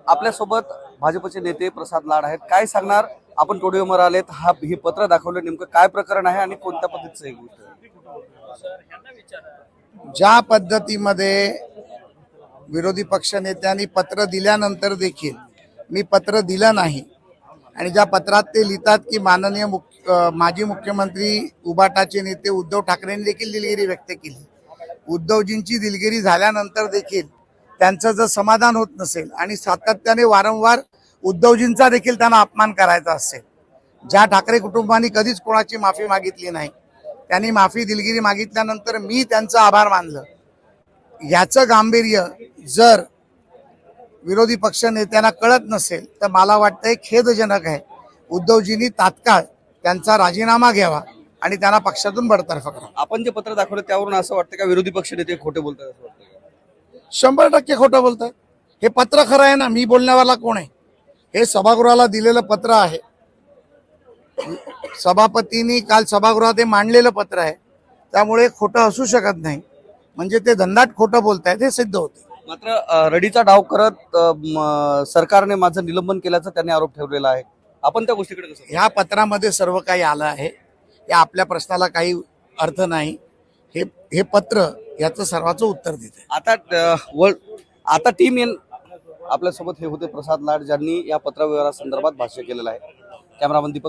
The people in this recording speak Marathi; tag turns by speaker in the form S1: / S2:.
S1: आपल्यासोबत भाजपचे नेते प्रसाद लाड आहेत. काय सांगणार? आपण टोडिओवर आलेत, हे पत्र दाखवलं, नेमकं काय प्रकरण आहे आणि कोणत्या पद्धतीचं आहे गोष्ट?
S2: ज्या पद्धतीमध्ये विरोधी पक्ष नेत्यांनी पत्र दिल्यानंतर देखील मी पत्र दिलं नाही आणि ज्या पत्रात ते लिहितात की माननीय माजी मुख्यमंत्री उबाटाचे नेते उद्धव ठाकरेंनी देखील दिलगिरी व्यक्त केली. उद्धवजींची दिलगिरी झाल्यानंतर देखील त्यांचं जर समाधान होत नसेल आणि सातत्याने वारंवार उद्धवजींचा देखील त्यांना अपमान करायचा असेल, ज्या ठाकरे कुटुंबाने कधीच कोणाची माफी मागितली नाही, त्यांनी माफी दिलगिरी मागितल्यानंतर मी त्यांचं आभार मानलं. याचं गांभीर्य जर विरोधी पक्ष नेत्यांना कळत नसेल तर मला वाटतंय खेदजनक आहे. उद्धवजींनी तात्काळ त्यांचा राजीनामा घ्यावा आणि त्यांना पक्षातून बडतर्फ करा.
S1: आपण जे पत्र दाखवलं त्यावरून असं वाटतं का विरोधी पक्ष नेते खोटे बोलतात असं वाटतं का?
S2: 100% खोटं बोलतात. हे पत्र खरं आहे ना, मी बोलण्यावाला कोण आहे? हे सभागृहाला दिलेलं पत्र आहे. सभापतींनी काल सभागृहात हे मांडलेलं पत्र आहे, त्यामुळे खोटं असू शकत नाही. म्हणजे ते धंदाट खोटं बोलतायत हे सिद्ध होते.
S1: मात्र रडीचा डाव करत सरकारने माझं निलंबन केल्याचा त्यांनी आरोप ठेवलेला आहे. आपण त्या गोष्टीकडे कसं?
S2: ह्या पत्रामध्ये सर्व काही आलं आहे. या आपल्या प्रश्नाला काही अर्थ नाही. हे पत्र याचं सर्वांचं उत्तर देते.
S1: आता टीम आपल्यासोबत हे होते प्रसाद लाड, ज्यांनी या पत्रव्यवहारासंदर्भात भाष्य केलेलं आहे. कॅमेरामन दीपक